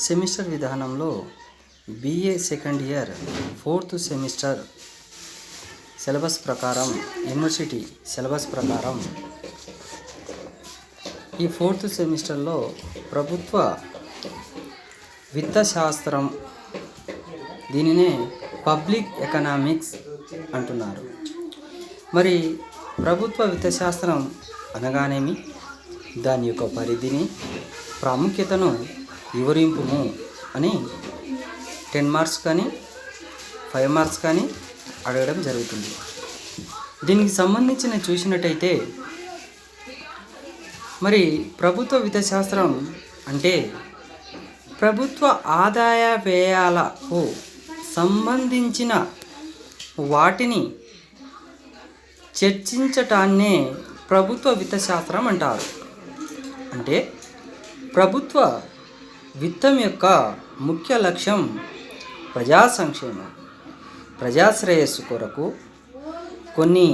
Semester విధానంలో BA second year 4th semester syllabus ప్రకారం, university syllabus ప్రకారం ఈ 4th సెమిస్టర్లో ప్రభుత్వ విత్తశాస్త్రం, దీనినే పబ్లిక్ ఎకనామిక్స్ అంటున్నారు. మరి ప్రభుత్వ విత్తశాస్త్రం అనగానేమి, దాని యొక్క పరిధిని, ప్రాముఖ్యతను వివరింపుము అని 10 మార్క్స్ కానీ 5 మార్క్స్ కానీ అడగడం జరుగుతుంది. దీనికి సంబంధించిన చూసినట్టయితే మరి ప్రభుత్వ విత్తశాస్త్రం అంటే ప్రభుత్వ ఆదాయ వ్యయాలకు సంబంధించిన వాటిని చర్చించటాన్నే ప్రభుత్వ విత్తశాస్త్రం అంటారు. అంటే ప్రభుత్వ విత్తం యొక్క ముఖ్య లక్ష్యం ప్రజా సంక్షేమం, ప్రజాశ్రేయస్సు కొరకు కొన్ని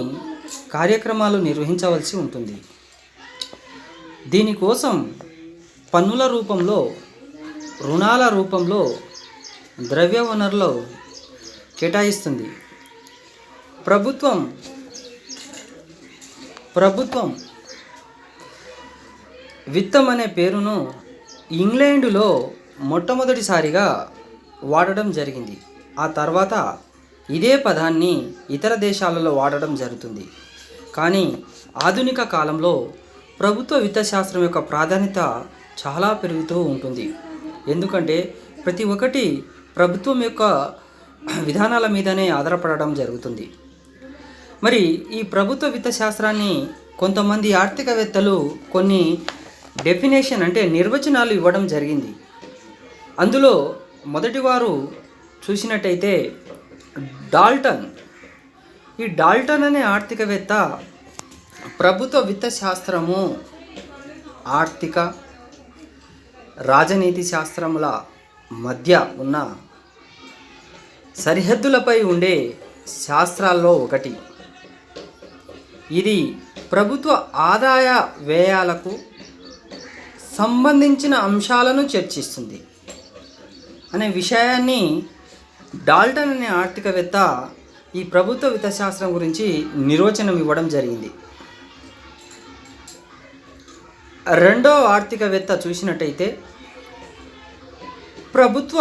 కార్యక్రమాలు నిర్వహించవలసి ఉంటుంది. దీనికోసం పన్నుల రూపంలో, రుణాల రూపంలో ద్రవ్య వనరులు కేటాయిస్తుంది. ప్రభుత్వం విత్తం అనే పేరును ఇంగ్లాండులో మొట్టమొదటిసారిగా వాడడం జరిగింది. ఆ తర్వాత ఇదే పదాన్ని ఇతర దేశాలలో వాడడం జరుగుతుంది. కానీ ఆధునిక కాలంలో ప్రభుత్వ విత్తశాస్త్రం యొక్క ప్రాధాన్యత చాలా పెరుగుతూ ఉంటుంది. ఎందుకంటే ప్రతి ఒక్కటి ప్రభుత్వం యొక్క విధానాల మీదనే ఆధారపడడం జరుగుతుంది. మరి ఈ ప్రభుత్వ విత్తశాస్త్రాన్ని కొంతమంది ఆర్థికవేత్తలు కొన్ని డెఫినేషన్ అంటే నిర్వచనాలు ఇవ్వడం జరిగింది. అందులో మొదటివారు చూసినట్టయితే డాల్టన్. ఈ డాల్టన్ అనే ఆర్థికవేత్త ప్రభుత్వ విత్తశాస్త్రము ఆర్థిక, రాజనీతి శాస్త్రముల మధ్య ఉన్న సరిహద్దులపై ఉండే శాస్త్రాల్లో ఒకటి. ఇది ప్రభుత్వ ఆదాయ వ్యయాలకు సంబంధించిన అంశాలను చర్చిస్తుంది అనే విషయాన్ని డాల్టన్ అనే ఆర్థికవేత్త ఈ ప్రభుత్వ విత్తశాస్త్రం గురించి నిర్వచనం ఇవ్వడం జరిగింది. రెండో ఆర్థికవేత్త చూసినట్టయితే ప్రభుత్వ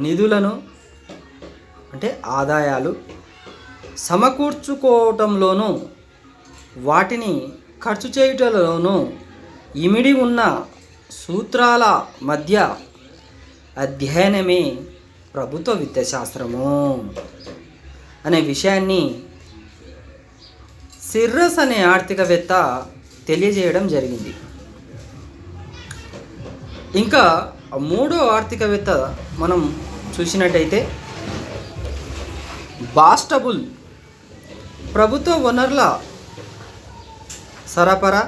నిధులను అంటే ఆదాయాలు సమకూర్చుకోవటంలోనూ వాటిని ఖర్చు చేయటంలోనూ ఇమిడి ఉన్న సూత్రాల మధ్య అధ్యయనమే ప్రభుత్వ విత్తశాస్త్రము అనే విషయాన్ని సిర్రస్ అనే ఆర్థికవేత్త తెలియజేయడం జరిగింది. ఇంకా మూడో ఆర్థికవేత్త మనం చూసినట్టయితే బాస్టబుల్. ప్రభుత్వ వనరుల సరఫరా,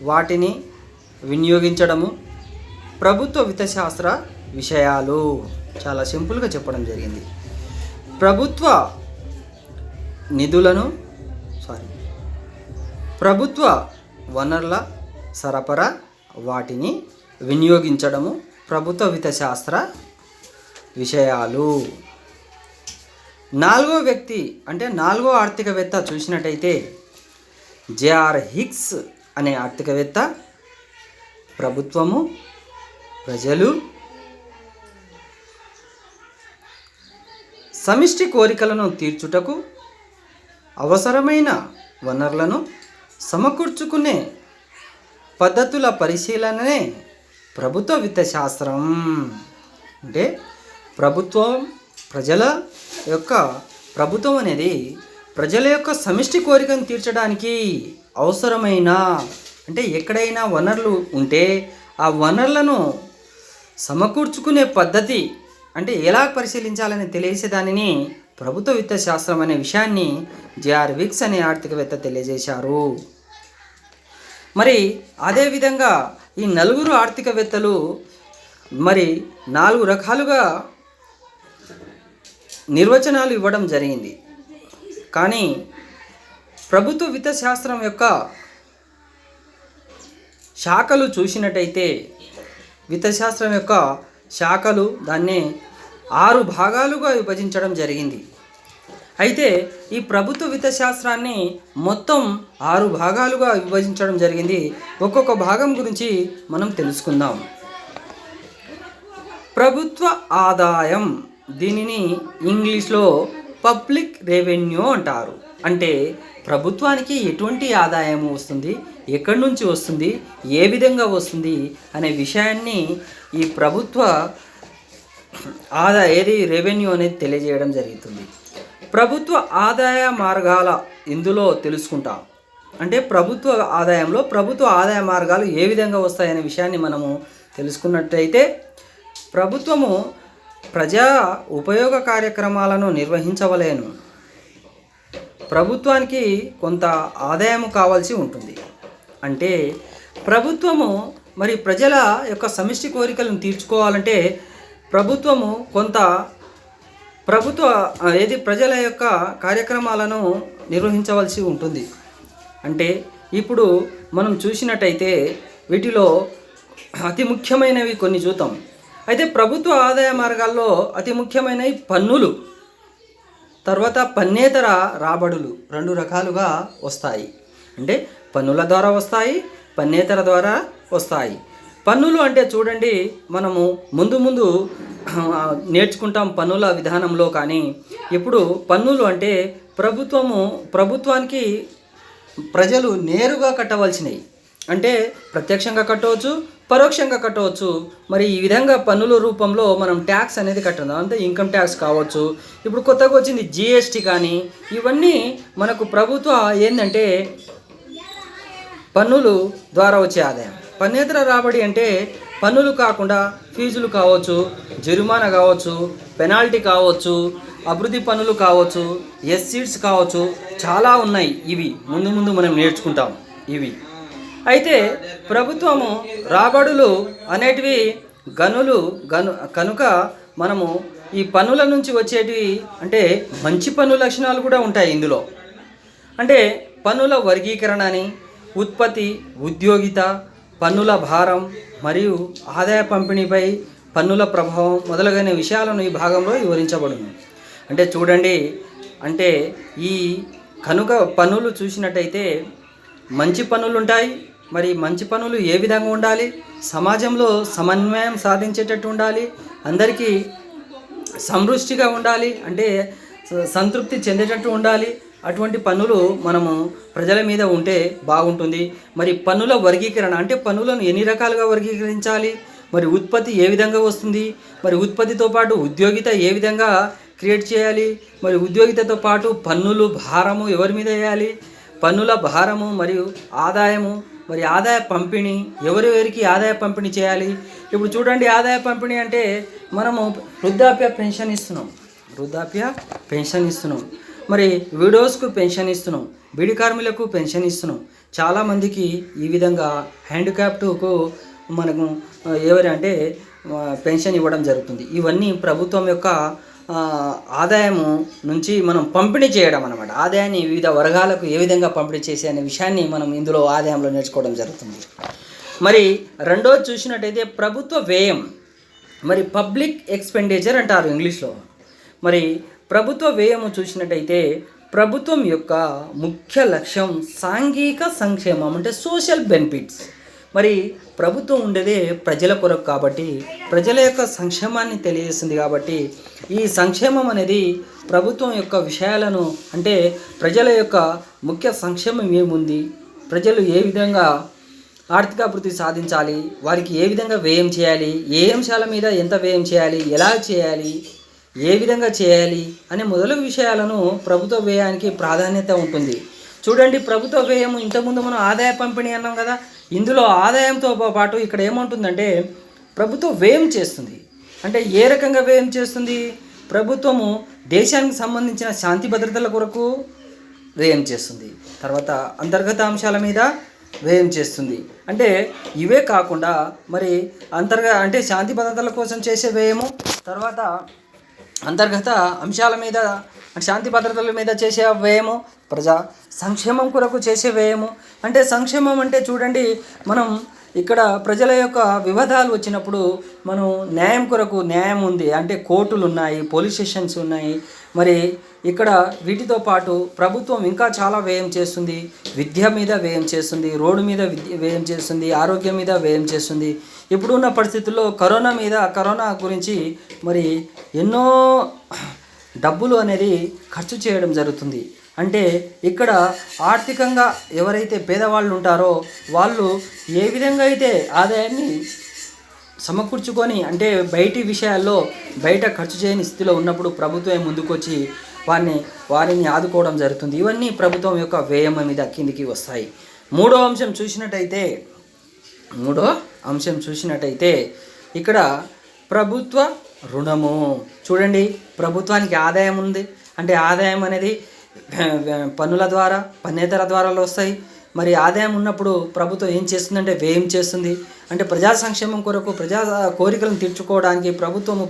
వాటిని వినియోగించడము ప్రభుత్వ విత్తశాస్త్ర విషయాలు. చాలా సింపుల్గా చెప్పడం జరిగింది. ప్రభుత్వ వనరుల సరఫరా, వాటిని వినియోగించడము ప్రభుత్వ విత్తశాస్త్ర విషయాలు. నాలుగో వ్యక్తి అంటే నాలుగో ఆర్థికవేత్త చూసినట్టయితే జేఆర్ హిక్స్ అనే ఆర్థికవేత్త ప్రభుత్వము, ప్రజలు సమిష్టి కోరికలను తీర్చుటకు అవసరమైన వనరులను సమకూర్చుకునే పద్ధతుల పరిశీలననే ప్రభుత్వ విత్తశాస్త్రం. అంటే ప్రభుత్వం అనేది ప్రజల యొక్క సమిష్టి కోరికను తీర్చడానికి అవసరమైన, అంటే ఎక్కడైనా వనరులు ఉంటే ఆ వనరులను సమకూర్చుకునే పద్ధతి అంటే ఎలా పరిశీలించాలని తెలియజేసేదానిని ప్రభుత్వ విత్తశాస్త్రం అనే విషయాన్ని జేఆర్ హిక్స్ అనే ఆర్థికవేత్త తెలియజేశారు. మరి అదేవిధంగా ఈ నలుగురు ఆర్థికవేత్తలు మరి 4 రకాలుగా నిర్వచనాలు ఇవ్వడం జరిగింది. కానీ ప్రభుత్వ విత్తశాస్త్రం యొక్క శాఖలు చూసినట్టయితే విత్తశాస్త్రం యొక్క శాఖలు దాన్ని 6 భాగాలుగా విభజించడం జరిగింది. అయితే ఈ ప్రభుత్వ విత్తశాస్త్రాన్ని మొత్తం 6 భాగాలుగా విభజించడం జరిగింది. ఒక్కొక్క భాగం గురించి మనం తెలుసుకుందాం. ప్రభుత్వ ఆదాయం, దీనిని ఇంగ్లీష్లో పబ్లిక్ రెవెన్యూ అంటారు. అంటే ప్రభుత్వానికి ఎటువంటి ఆదాయం వస్తుంది, ఎక్కడి నుంచి వస్తుంది, ఏ విధంగా వస్తుంది అనే విషయాన్ని ఈ ప్రభుత్వ రెవెన్యూ అనేది తెలియజేయడం జరుగుతుంది. ప్రభుత్వ ఆదాయ మార్గాల ఇందులో తెలుసుకుంటాం. అంటే ప్రభుత్వ ఆదాయంలో ప్రభుత్వ ఆదాయ మార్గాలు ఏ విధంగా వస్తాయనే విషయాన్ని మనము తెలుసుకున్నట్లయితే, ప్రభుత్వము ప్రజా ఉపయోగ కార్యక్రమాలను నిర్వహించవలేను. ప్రభుత్వానికి కొంత ఆదాయం కావాల్సి ఉంటుంది. అంటే ప్రభుత్వము మరి ప్రజల యొక్క సమిష్టి కోరికలను తీర్చుకోవాలంటే ప్రభుత్వము కొంత ప్రజల యొక్క కార్యక్రమాలను నిర్వహించవలసి ఉంటుంది. అంటే ఇప్పుడు మనం చూసినట్టయితే వీటిలో అతి ముఖ్యమైనవి కొన్ని చూద్దాం. అయితే ప్రభుత్వ ఆదాయ మార్గాల్లో అతి ముఖ్యమైనవి పన్నులు, తర్వాత పన్నేతర రాబడులు 2 రకాలుగా వస్తాయి. అంటే పన్నుల ద్వారా వస్తాయి, పన్నేతర ద్వారా వస్తాయి. పన్నులు అంటే చూడండి, మనము ముందు నేర్చుకుంటాం పన్నుల విధానంలో. కానీ ఇప్పుడు పన్నులు అంటే ప్రభుత్వానికి ప్రజలు నేరుగా కట్టవలసినవి. అంటే ప్రత్యక్షంగా కట్టవచ్చు, పరోక్షంగా కట్టవచ్చు. మరి ఈ విధంగా పన్నుల రూపంలో మనం ట్యాక్స్ అనేది కట్టడం, అంటే ఇన్కమ్ ట్యాక్స్ కావచ్చు, ఇప్పుడు కొత్తగా వచ్చింది జిఎస్టీ, కానీ ఇవన్నీ మనకు ప్రభుత్వ ఏంటంటే పన్నులు ద్వారా వచ్చే ఆదాయం. పన్నేతర రాబడి అంటే పన్నులు కాకుండా ఫీజులు కావచ్చు, జరిమానా కావచ్చు, పెనాల్టీ కావచ్చు, అభివృద్ధి పన్నులు కావచ్చు, ఎస్సీడ్స్ కావచ్చు, చాలా ఉన్నాయి. ఇవి ముందు మనం నేర్చుకుంటాం ఇవి. అయితే ప్రభుత్వము రాబడులు అనేటివి కనుక మనము ఈ పన్నుల నుంచి వచ్చేటివి అంటే మంచి పన్ను లక్షణాలు కూడా ఉంటాయి ఇందులో. అంటే పన్నుల వర్గీకరణ అని, ఉత్పత్తి, ఉద్యోగిత, పన్నుల భారం మరియు ఆదాయ పంపిణీపై పన్నుల ప్రభావం మొదలైన విషయాలను ఈ భాగంలో వివరించబడును. అంటే చూడండి, అంటే ఈ కనుక పన్నులు చూసినట్టయితే మంచి పన్నులు ఉంటాయి. మరి మంచి పన్నులు ఏ విధంగా ఉండాలి, సమాజంలో సమన్వయం సాధించేటట్టు ఉండాలి, అందరికీ సమృష్టిగా ఉండాలి, అంటే సంతృప్తి చెందేటట్టు ఉండాలి. అటువంటి పన్నులు మనము ప్రజల మీద ఉంటే బాగుంటుంది. మరి పన్నుల వర్గీకరణ అంటే పన్నులను ఎన్ని రకాలుగా వర్గీకరించాలి, మరి ఉత్పత్తి ఏ విధంగా వస్తుంది, మరి ఉత్పత్తితో పాటు ఉద్యోగిత ఏ విధంగా క్రియేట్ చేయాలి, మరి ఉద్యోగితతో పాటు పన్నులు భారము ఎవరి మీద వేయాలి, పన్నుల భారము మరియు ఆదాయము, మరి ఆదాయ పంపిణీ ఎవరెవరికి ఆదాయ పంపిణీ చేయాలి. ఇప్పుడు చూడండి, ఆదాయ పంపిణీ అంటే మనము వృద్ధాప్య పెన్షన్ ఇస్తున్నాం, మరి విడోస్కు పెన్షన్ ఇస్తున్నాం, బీడీ కార్మికులకు పెన్షన్ ఇస్తున్నాం. చాలామందికి ఈ విధంగా హ్యాండిక్యాప్డ్కు మనకు ఎవరంటే పెన్షన్ ఇవ్వడం జరుగుతుంది. ఇవన్నీ ప్రభుత్వం యొక్క ఆదాయము నుంచి మనం పంపిణీ చేయడం అన్నమాట. ఆదాయాన్ని వివిధ వర్గాలకు ఏ విధంగా పంపిణీ చేసే అనే విషయాన్ని మనం ఇందులో ఆదాయంలో నేర్చుకోవడం జరుగుతుంది. మరి రెండోది చూసినట్టయితే ప్రభుత్వ వ్యయం, మరి పబ్లిక్ ఎక్స్పెండిచర్ అంటారు ఇంగ్లీష్లో. మరి ప్రభుత్వ వ్యయము చూసినట్టయితే ప్రభుత్వం యొక్క ముఖ్య లక్ష్యం సాంఘిక సంక్షేమం, అంటే సోషల్ బెనిఫిట్స్. మరి ప్రభుత్వం ఉండేదే ప్రజల కొరకు కాబట్టి, ప్రజల యొక్క సంక్షేమాన్ని తెలియజేస్తుంది. కాబట్టి ఈ సంక్షేమం అనేది ప్రభుత్వం యొక్క విషయాలను, అంటే ప్రజల యొక్క ముఖ్య సంక్షేమం ఏముంది, ప్రజలు ఏ విధంగా ఆర్థికాభివృద్ధి సాధించాలి, వారికి ఏ విధంగా వ్యయం చేయాలి, ఏ అంశాల మీద ఎంత వ్యయం చేయాలి, ఎలా చేయాలి, ఏ విధంగా చేయాలి అనే మొదలగు విషయాలను ప్రభుత్వ వ్యయానికి ప్రాధాన్యత ఉంటుంది. చూడండి, ప్రభుత్వ వ్యయం ఇంతకుముందు మనం ఆదాయ పంపిణీ అన్నాం కదా, ఇందులో ఆదాయంతో పాటు ఇక్కడ ఏముంటుందంటే ప్రభుత్వ వ్యయం చేస్తుంది. అంటే ఏ రకంగా వ్యయం చేస్తుంది, ప్రభుత్వము దేశానికి సంబంధించిన శాంతి భద్రతల కొరకు వ్యయం చేస్తుంది, తర్వాత అంతర్గత అంశాల మీద వ్యయం చేస్తుంది. అంటే ఇవే కాకుండా మరి అంటే శాంతి భద్రతల కోసం చేసే వ్యయము, తర్వాత అంతర్గత అంశాల మీద శాంతి భద్రతల మీద చేసే వ్యయము, ప్రజా సంక్షేమం కొరకు చేసే వ్యయము. అంటే సంక్షేమం అంటే చూడండి, మనం ఇక్కడ ప్రజల యొక్క వివాదాలు వచ్చినప్పుడు మనం న్యాయం కొరకు న్యాయం ఉంది, అంటే కోర్టులు ఉన్నాయి, పోలీస్ స్టేషన్స్ ఉన్నాయి. మరి ఇక్కడ వీటితో పాటు ప్రభుత్వం ఇంకా చాలా వ్యయం చేస్తుంది. విద్య మీద వ్యయం చేస్తుంది, రోడ్డు మీద వ్యయం చేస్తుంది, ఆరోగ్యం మీద వ్యయం చేస్తుంది. ఇప్పుడున్న పరిస్థితుల్లో కరోనా గురించి మరి ఎన్నో డబ్బులు అనేది ఖర్చు చేయడం జరుగుతుంది. అంటే ఇక్కడ ఆర్థికంగా ఎవరైతే పేదవాళ్ళు ఉంటారో వాళ్ళు ఏ విధంగా అయితే ఆదాయాన్ని సమకూర్చుకొని, అంటే బయటి విషయాల్లో బయట ఖర్చు చేయని స్థితిలో ఉన్నప్పుడు ప్రభుత్వం ముందుకొచ్చి వారిని ఆదుకోవడం జరుగుతుంది. ఇవన్నీ ప్రభుత్వం యొక్క వ్యయం మీద కిందికి వస్తాయి. మూడో అంశం చూసినట్టయితే ఇక్కడ ప్రభుత్వ రుణము. చూడండి, ప్రభుత్వానికి ఆదాయం ఉంది, అంటే ఆదాయం అనేది పన్నుల ద్వారా, పన్నేతర ద్వారా వస్తాయి. మరి ఆదాయం ఉన్నప్పుడు ప్రభుత్వం ఏం చేస్తుందంటే వ్యయం చేస్తుంది. అంటే ప్రజా సంక్షేమం కొరకు, ప్రజా కోరికలను తీర్చుకోవడానికి ప్రభుత్వము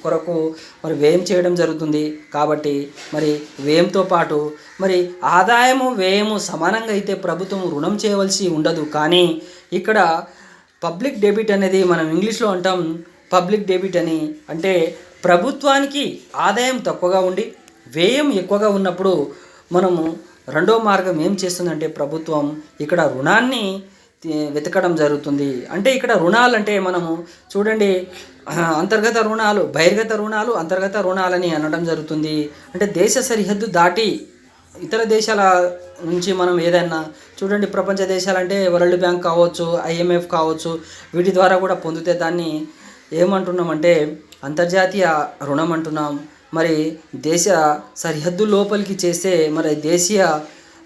కొరకు మరి వ్యయం చేయడం జరుగుతుంది. కాబట్టి మరి వ్యయంతో పాటు మరి ఆదాయము వ్యయము సమానంగా అయితే ప్రభుత్వం రుణం చేయవలసి ఉండదు. కానీ ఇక్కడ పబ్లిక్ డెబిట్ అనేది మనం ఇంగ్లీష్లో అంటాం పబ్లిక్ డెబిట్ అని. అంటే ప్రభుత్వానికి ఆదాయం తక్కువగా ఉండి వ్యయం ఎక్కువగా ఉన్నప్పుడు మనము రెండో మార్గం ఏం చేస్తుందంటే ప్రభుత్వం ఇక్కడ రుణాన్ని వెతకడం జరుగుతుంది. అంటే ఇక్కడ రుణాలు అంటే మనము చూడండి, అంతర్గత రుణాలు, బహిర్గత రుణాలు, అంతర్గత రుణాలని అనడం జరుగుతుంది. అంటే దేశ సరిహద్దు దాటి ఇతర దేశాల నుంచి మనం ఏదైనా చూడండి, ప్రపంచ దేశాలంటే వరల్డ్ బ్యాంక్ కావచ్చు, IMF కావచ్చు, వీటి ద్వారా కూడా పొందితే దాన్ని ఏమంటున్నామంటే అంతర్జాతీయ రుణం అంటున్నాం. మరి దేశ సరిహద్దు లోపలికి చేస్తే మరి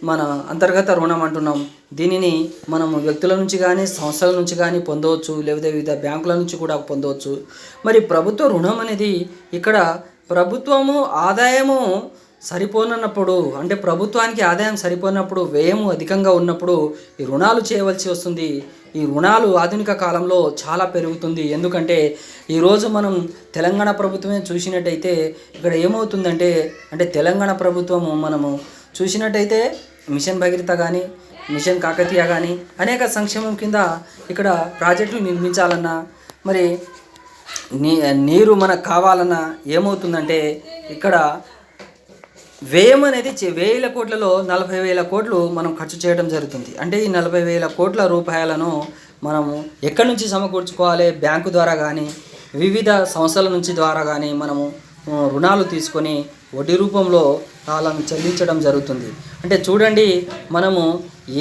మన అంతర్గత రుణం అంటున్నాం. దీనిని మనము వ్యక్తుల నుంచి కానీ సంస్థల నుంచి కానీ పొందవచ్చు, లేకపోతే వివిధ బ్యాంకుల నుంచి కూడా పొందవచ్చు. మరి ప్రభుత్వ రుణం అనేది ఇక్కడ ప్రభుత్వము ఆదాయము సరిపోనప్పుడు, అంటే ప్రభుత్వానికి ఆదాయం సరిపోనప్పుడు, వ్యయము అధికంగా ఉన్నప్పుడు ఈ రుణాలు చేయవలసి వస్తుంది. ఈ రుణాలు ఆధునిక కాలంలో చాలా పెరుగుతుంది. ఎందుకంటే ఈరోజు మనం తెలంగాణ ప్రభుత్వమే చూసినట్టయితే ఇక్కడ ఏమవుతుందంటే, అంటే తెలంగాణ ప్రభుత్వము మనము చూసినట్టయితే మిషన్ భగీరథ కానీ, మిషన్ కాకతీయ కానీ అనేక సంక్షేమం కింద ఇక్కడ ప్రాజెక్టులు నిర్మించాలన్నా, మరి నీరు మనకు కావాలన్నా ఏమవుతుందంటే ఇక్కడ వ్యయం అనేది 1000 కోట్లలో 40,000 కోట్లు మనం ఖర్చు చేయడం జరుగుతుంది. అంటే ఈ 40,000 కోట్ల రూపాయలను మనము ఎక్కడి నుంచి సమకూర్చుకోవాలి? బ్యాంకు ద్వారా కానీ, వివిధ సంస్థల నుంచి ద్వారా కానీ మనము రుణాలు తీసుకొని వడ్డీ రూపంలో వాళ్ళను చెల్లించడం జరుగుతుంది. అంటే చూడండి, మనము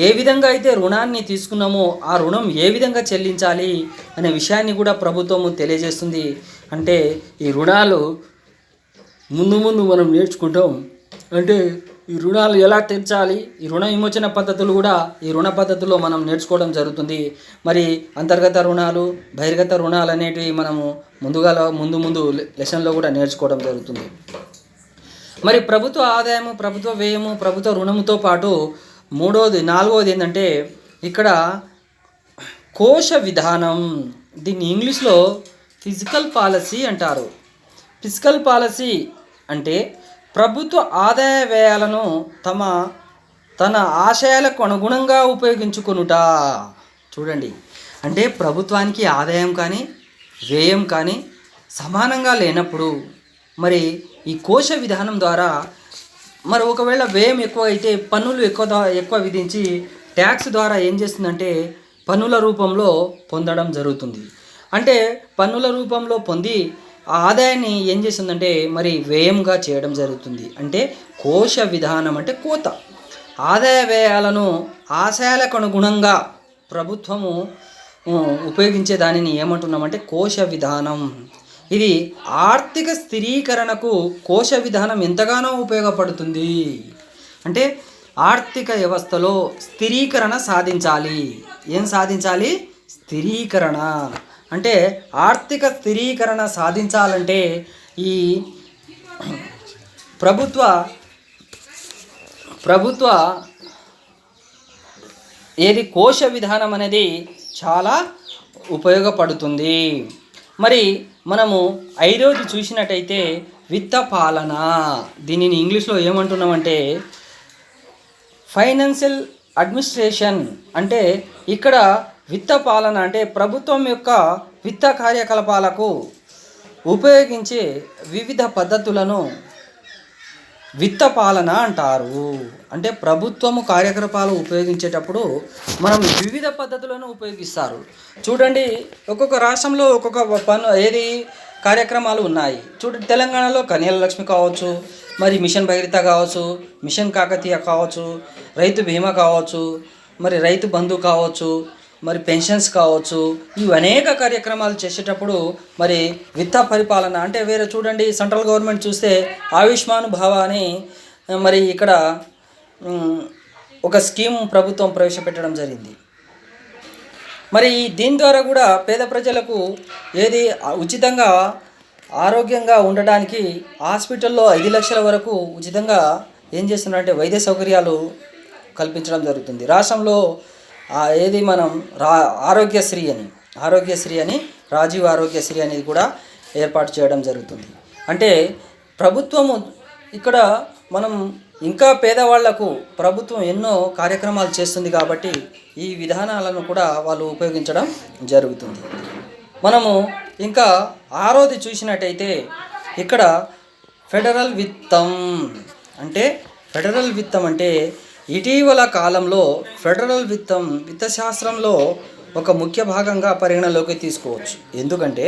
ఏ విధంగా అయితే రుణాన్ని తీసుకున్నామో ఆ రుణం ఏ విధంగా చెల్లించాలి అనే విషయాన్ని కూడా ప్రభుత్వము తెలియజేస్తుంది. అంటే ఈ రుణాలు ముందు మనం నేర్చుకుంటాం. అంటే ఈ రుణాలు ఎలా తీర్చాలి, ఈ రుణ విమోచన పద్ధతులు కూడా ఈ రుణ పద్ధతిలో మనం నేర్చుకోవడం జరుగుతుంది. మరి అంతర్గత రుణాలు, బహిర్గత రుణాలు అనేటివి మనము ముందు లెసన్లో కూడా నేర్చుకోవడం జరుగుతుంది. మరి ప్రభుత్వ ఆదాయము, ప్రభుత్వ వ్యయము, ప్రభుత్వ రుణముతో పాటు నాలుగవది ఏంటంటే ఇక్కడ కోశ విధానం. దీన్ని ఇంగ్లీష్లో ఫిజికల్ పాలసీ అంటారు. ఫిజికల్ పాలసీ అంటే ప్రభుత్వ ఆదాయ వ్యయాలను తన ఆశయాలకు అనుగుణంగా ఉపయోగించుకొనుట. చూడండి, అంటే ప్రభుత్వానికి ఆదాయం కానీ వ్యయం కానీ సమానంగా లేనప్పుడు మరి ఈ కోశ విధానం ద్వారా మరి ఒకవేళ వ్యయం ఎక్కువ అయితే పన్నులు ఎక్కువ విధించి ట్యాక్స్ ద్వారా ఏం చేస్తుందంటే పన్నుల రూపంలో పొందడం జరుగుతుంది. అంటే పన్నుల రూపంలో పొంది ఆ ఆదాయాన్ని ఏం చేస్తుందంటే మరి వ్యయంగా చేయడం జరుగుతుంది. అంటే కోశ విధానం అంటే కోత. ఆదాయ వ్యయాలను ఆశయాలకు అనుగుణంగా ప్రభుత్వము ఉపయోగించే దానిని ఏమంటున్నామంటే కోశ విధానం. ఇది ఆర్థిక స్థిరీకరణకు కోశ విధానం ఎంతగానో ఉపయోగపడుతుంది. అంటే ఆర్థిక వ్యవస్థలో స్థిరీకరణ సాధించాలి. ఏం సాధించాలి? స్థిరీకరణ. అంటే ఆర్థిక స్థిరీకరణ సాధించాలంటే ఈ ప్రభుత్వ కోశ విధానం అనేది చాలా ఉపయోగపడుతుంది. మరి మనము 5వది చూసినట్టయితే విత్త పాలన. దీనిని ఇంగ్లీష్లో ఏమంటున్నామంటే ఫైనాన్షియల్ అడ్మినిస్ట్రేషన్. అంటే ఇక్కడ విత్త పాలన అంటే ప్రభుత్వం యొక్క విత్త కార్యకలాపాలకు ఉపయోగించే వివిధ పద్ధతులను విత్త పాలన అంటారు. అంటే ప్రభుత్వము కార్యకలాపాలు ఉపయోగించేటప్పుడు మనం వివిధ పద్ధతులను ఉపయోగిస్తారు. చూడండి, ఒక్కొక్క రాష్ట్రంలో ఒక్కొక్క కార్యక్రమాలు ఉన్నాయి. చూడండి, తెలంగాణలో కన్యాల లక్ష్మి కావచ్చు, మరి మిషన్ భగీరథ కావచ్చు, మిషన్ కాకతీయ కావచ్చు, రైతు బీమా కావచ్చు, మరి రైతు బంధు కావచ్చు, మరి పెన్షన్స్ కావచ్చు. ఇవి అనేక కార్యక్రమాలు చేసేటప్పుడు మరి విత్త పరిపాలన అంటే వేరే చూడండి, సెంట్రల్ గవర్నమెంట్ చూస్తే ఆయుష్మాన్ భవ అని మరి ఇక్కడ ఒక స్కీమ్ ప్రభుత్వం ప్రవేశపెట్టడం జరిగింది. మరి దీని ద్వారా కూడా పేద ప్రజలకు ఉచితంగా ఆరోగ్యంగా ఉండడానికి హాస్పిటల్లో 5 లక్షల వరకు ఉచితంగా ఏం చేస్తున్నారంటే వైద్య సౌకర్యాలు కల్పించడం జరుగుతుంది. రాష్ట్రంలో మనం ఆరోగ్యశ్రీ అని రాజీవ్ ఆరోగ్యశ్రీ అనేది కూడా ఏర్పాటు చేయడం జరుగుతుంది. అంటే ప్రభుత్వము ఇక్కడ మనం ఇంకా పేదవాళ్లకు ప్రభుత్వం ఎన్నో కార్యక్రమాలు చేస్తుంది కాబట్టి ఈ విధానాలను కూడా వాళ్ళు ఉపయోగించడం జరుగుతుంది. మనము ఇంకా 6వది చూసినట్టయితే ఇక్కడ ఫెడరల్ విత్తం అంటే ఇటీవల కాలంలో ఫెడరల్ విత్తశాస్త్రంలో ఒక ముఖ్య భాగంగా పరిగణలోకి తీసుకోవచ్చు. ఎందుకంటే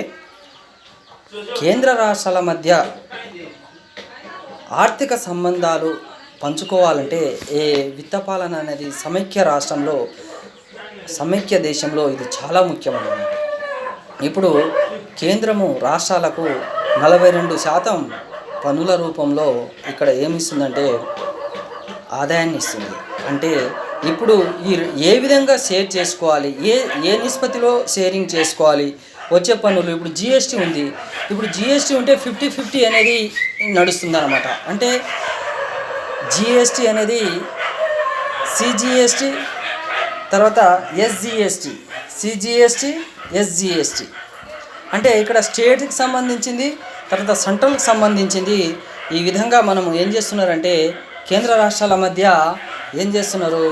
కేంద్ర రాష్ట్రాల మధ్య ఆర్థిక సంబంధాలు పంచుకోవాలంటే విత్త పాలన అనేది సమైక్య దేశంలో ఇది చాలా ముఖ్యమైనది. ఇప్పుడు కేంద్రము రాష్ట్రాలకు 42% పన్నుల రూపంలో ఇక్కడ ఏమిస్తుందంటే ఆదాయాన్ని ఇస్తుంది. అంటే ఇప్పుడు ఏ విధంగా షేర్ చేసుకోవాలి, ఏ నిష్పత్తిలో షేరింగ్ చేసుకోవాలి వచ్చే పన్నులు. ఇప్పుడు జిఎస్టీ ఉంది. ఇప్పుడు జిఎస్టీ ఉంటే 50-50 అనేది నడుస్తుంది అన్నమాట. అంటే జిఎస్టీ అనేది సిజిఎస్టీ, తర్వాత ఎస్జిఎస్టీ, ఎస్జిఎస్టీ అంటే ఇక్కడ స్టేట్కి సంబంధించింది, తర్వాత సెంట్రల్కి సంబంధించింది. ఈ విధంగా మనం ఏం చేస్తున్నారంటే కేంద్ర రాష్ట్రాల మధ్య ఏం చేస్తున్నారు,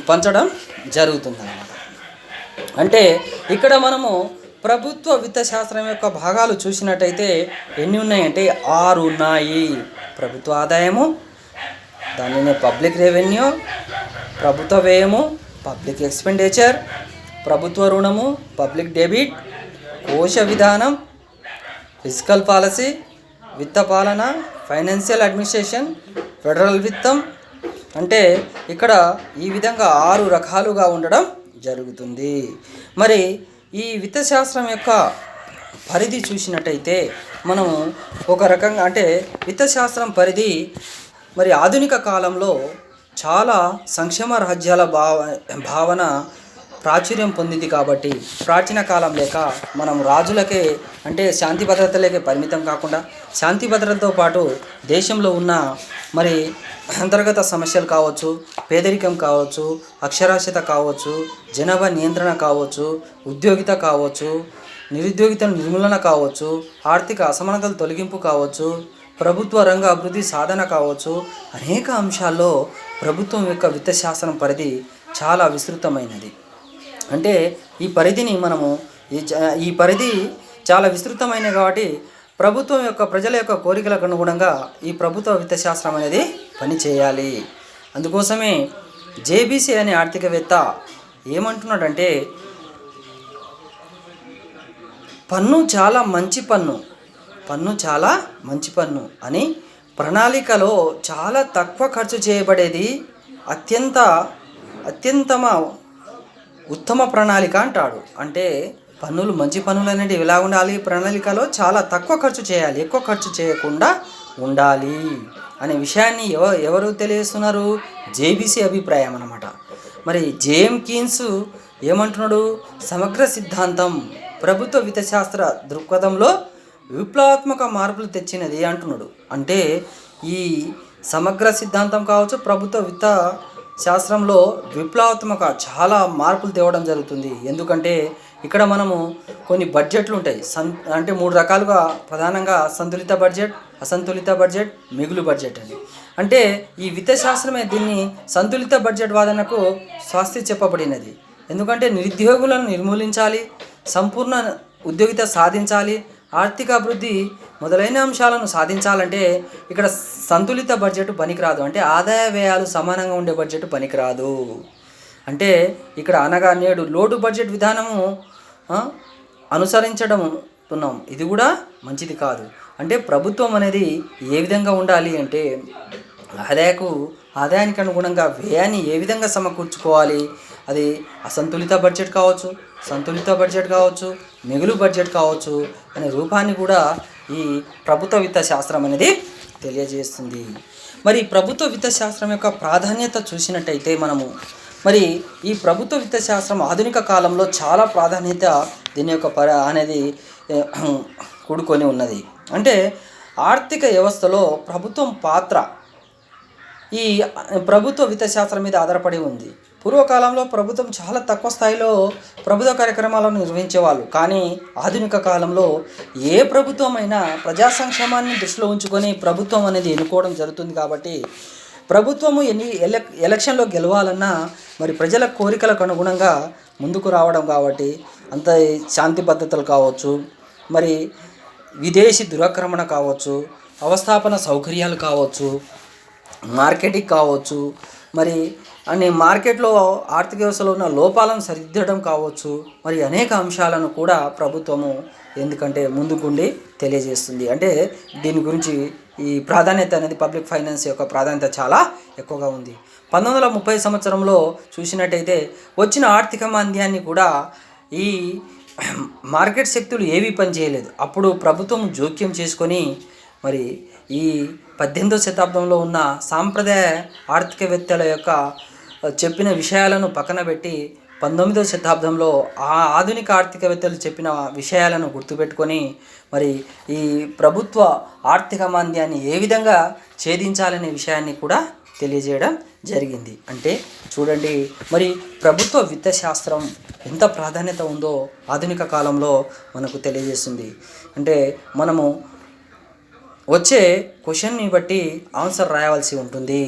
పంచడం జరుగుతుందన్నమాట. అంటే ఇక్కడ మనము ప్రభుత్వ విత్తశాస్త్రం యొక్క భాగాలు చూసినట్టయితే ఎన్ని ఉన్నాయంటే 6 ఉన్నాయి. ప్రభుత్వ ఆదాయము, దానినే పబ్లిక్ రెవెన్యూ, ప్రభుత్వ వ్యయము, పబ్లిక్ ఎక్స్పెండిచర్, ప్రభుత్వ రుణము, పబ్లిక్ డెబిట్, కోశ విధానం, ఫిజికల్ పాలసీ, విత్త పాలన, ఫైనాన్షియల్ అడ్మినిస్ట్రేషన్, ఫెడరల్ విత్తం. అంటే ఇక్కడ ఈ విధంగా 6 రకాలుగా ఉండడం జరుగుతుంది. మరి ఈ విత్తశాస్త్రం యొక్క పరిధి చూసినట్టయితే మనము ఒక రకంగా అంటే విత్తశాస్త్రం పరిధి మరి ఆధునిక కాలంలో చాలా సంక్షేమ రాజ్యాల భావన ప్రాచుర్యం పొందింది కాబట్టి ప్రాచీన కాలం లేక మనం రాజులకే అంటే శాంతి భద్రతలకే పరిమితం కాకుండా శాంతి భద్రతలతో పాటు దేశంలో ఉన్న మరి అంతర్గత సమస్యలు కావచ్చు, పేదరికం కావచ్చు, అక్షరాస్యత కావచ్చు, జనాభా నియంత్రణ కావచ్చు, ఉద్యోగిత కావచ్చు, నిరుద్యోగిత నిర్మూలన కావచ్చు, ఆర్థిక అసమానతల తొలగింపు కావచ్చు, ప్రభుత్వ రంగ అభివృద్ధి సాధన కావచ్చు, అనేక అంశాల్లో ప్రభుత్వం యొక్క విత్తశాస్త్రం పరిధి చాలా విస్తృతమైనది. అంటే ఈ పరిధిని మనము ఈ పరిధి చాలా విస్తృతమైనది కాబట్టి ప్రభుత్వం యొక్క ప్రజల యొక్క కోరికలకు అనుగుణంగా ఈ ప్రభుత్వ విత్తశాస్త్రం అనేది పనిచేయాలి. అందుకోసమే జేబీసీ అనే ఆర్థికవేత్త ఏమంటున్నాడంటే పన్ను చాలా మంచి పన్ను అని ప్రణాళికలో చాలా తక్కువ ఖర్చు చేయబడేది అత్యంతమ ఉత్తమ ప్రణాళిక అంటాడు. అంటే మంచి పన్నులు అనేవి ఎలా ఉండాలి, ప్రణాళికలో చాలా తక్కువ ఖర్చు చేయాలి, ఎక్కువ ఖర్చు చేయకుండా ఉండాలి అనే విషయాన్ని ఎవరు తెలియజేస్తున్నారు, జేబీసీ అభిప్రాయం అన్నమాట. మరి జేఎం కీన్స్ ఏమంటున్నాడు, సమగ్ర సిద్ధాంతం ప్రభుత్వ విత్తశాస్త్ర దృక్పథంలో విప్లవాత్మక మార్పులు తెచ్చినది అంటున్నాడు. అంటే ఈ సమగ్ర సిద్ధాంతం కావచ్చు ప్రభుత్వ విత్త శాస్త్రంలో విప్లవాత్మక చాలా మార్పులు తేవడం జరుగుతుంది. ఎందుకంటే ఇక్కడ మనము కొన్ని బడ్జెట్లు ఉంటాయి. అంటే 3 రకాలుగా ప్రధానంగా సంతులిత బడ్జెట్, అసంతులిత బడ్జెట్, మిగులు బడ్జెట్ అని. అంటే ఈ విత్తశాస్త్రమే దీన్ని సంతులిత బడ్జెట్ వాదనకు స్వాస్తి చెప్పబడినది. ఎందుకంటే నిరుద్యోగులను నిర్మూలించాలి, సంపూర్ణ ఉద్యోగిత సాధించాలి, ఆర్థిక అభివృద్ధి మొదలైన అంశాలను సాధించాలంటే ఇక్కడ సంతులిత బడ్జెట్ పనికిరాదు. అంటే ఆదాయ వ్యయాలు సమానంగా ఉండే బడ్జెట్ పనికిరాదు. అంటే ఇక్కడ అనగా నేడు లోటు బడ్జెట్ విధానము అనుసరించడం ఉన్నాం. ఇది కూడా మంచిది కాదు. అంటే ప్రభుత్వం అనేది ఏ విధంగా ఉండాలి అంటే ఆదాయానికి అనుగుణంగా వ్యయాన్ని ఏ విధంగా సమకూర్చుకోవాలి, అది అసంతులిత బడ్జెట్ కావచ్చు, సంతులిత బడ్జెట్ కావచ్చు, మిగులు బడ్జెట్ కావచ్చు అనే రూపాన్ని కూడా ఈ ప్రభుత్వ విత్త శాస్త్రం అనేది తెలియజేస్తుంది. మరి ప్రభుత్వ విత్త శాస్త్రం యొక్క ప్రాధాన్యత చూసినట్టయితే మనము మరి ఈ ప్రభుత్వ విత్త శాస్త్రం ఆధునిక కాలంలో చాలా ప్రాధాన్యత దీని యొక్క అనేది కూడుకొని ఉన్నది. అంటే ఆర్థిక వ్యవస్థలో ప్రభుత్వం పాత్ర ఈ ప్రభుత్వ విత్త శాస్త్రం మీద ఆధారపడి ఉంది. పూర్వకాలంలో ప్రభుత్వం చాలా తక్కువ స్థాయిలో ప్రభుత్వ కార్యక్రమాలను నిర్వహించేవాళ్ళు. కానీ ఆధునిక కాలంలో ఏ ప్రభుత్వమైనా ప్రజా సంక్షేమాన్ని దృష్టిలో ఉంచుకొని ప్రభుత్వం అనేది ఎన్నుకోవడం జరుగుతుంది. కాబట్టి ప్రభుత్వము ఎలక్షన్లో గెలవాలన్నా మరి ప్రజల కోరికలకు అనుగుణంగా ముందుకు రావడం కాబట్టి అంత శాంతి భద్రతలు కావచ్చు, మరి విదేశీ దురాక్రమణ కావచ్చు, అవస్థాపన సౌకర్యాలు కావచ్చు, మార్కెటింగ్ కావచ్చు, మరి అన్ని మార్కెట్లో ఆర్థిక వ్యవస్థలో ఉన్న లోపాలను సరిదిద్దడం కావచ్చు, మరి అనేక అంశాలను కూడా ప్రభుత్వము ఎందుకంటే ముందుకుండి తెలియజేస్తుంది. అంటే దీని గురించి ఈ ప్రాధాన్యత అనేది పబ్లిక్ ఫైనాన్స్ యొక్క ప్రాధాన్యత చాలా ఎక్కువగా ఉంది. 1930 సంవత్సరంలో చూసినట్టయితే వచ్చిన ఆర్థిక మాంద్యాన్ని కూడా ఈ మార్కెట్ శక్తులు ఏవీ పని చేయలేదు. అప్పుడు ప్రభుత్వం జోక్యం చేసుకొని మరి ఈ 18వ శతాబ్దంలో ఉన్న సాంప్రదాయ ఆర్థికవేత్తల యొక్క చెప్పిన విషయాలను పక్కన పెట్టి 19వ శతాబ్దంలో ఆ ఆధునిక ఆర్థికవేత్తలు చెప్పిన విషయాలను గుర్తుపెట్టుకొని మరి ఈ ప్రభుత్వ ఆర్థిక మాంద్యాన్ని ఏ విధంగా ఛేదించాలనే విషయాన్ని కూడా తెలియజేయడం జరిగింది. అంటే చూడండి, మరి ప్రభుత్వ విత్త శాస్త్రం ఎంత ప్రాధాన్యత ఉందో ఆధునిక కాలంలో మనకు తెలియజేస్తుంది. అంటే మనము వచ్చే క్వశ్చన్ని బట్టి ఆన్సర్ రాయవలసి ఉంటుంది.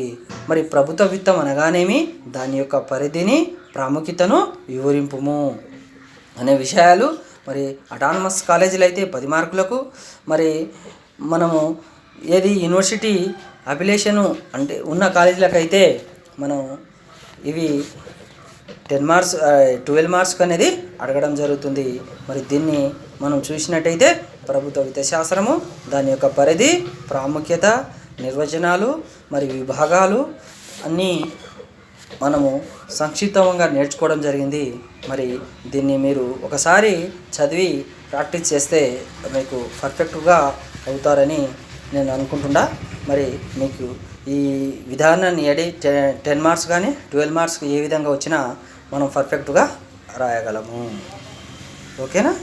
మరి ప్రభుత్వ విత్తం అనగానేమి, దాని యొక్క పరిధిని, ప్రాముఖ్యతను వివరింపుము అనే విషయాలు. మరి అటానమస్ కాలేజీలు అయితే 10 మార్కులకు, మరి మనము ఏది యూనివర్సిటీ అఫిలియేషను అంటే ఉన్న కాలేజీలకైతే మనం ఇవి 10 మార్క్స్ 12 మార్క్స్ అనేది అడగడం జరుగుతుంది. మరి దీన్ని మనం చూసినట్టయితే ప్రభుత్వ విత్త శాస్త్రము, దాని యొక్క పరిధి, ప్రాముఖ్యత, నిర్వచనాలు, మరి విభాగాలు అన్నీ మనము సంక్షిప్తంగా నేర్చుకోవడం జరిగింది. మరి దీన్ని మీరు ఒకసారి చదివి ప్రాక్టీస్ చేస్తే మీకు పర్ఫెక్ట్గా అవుతారని నేను అనుకుంటున్నా. మరి మీకు ఈ విధానాన్ని 10 మార్క్స్ కానీ 12 మార్క్స్ ఏ విధంగా వచ్చినా మనం పర్ఫెక్ట్గా రాయగలము. ఓకేనా?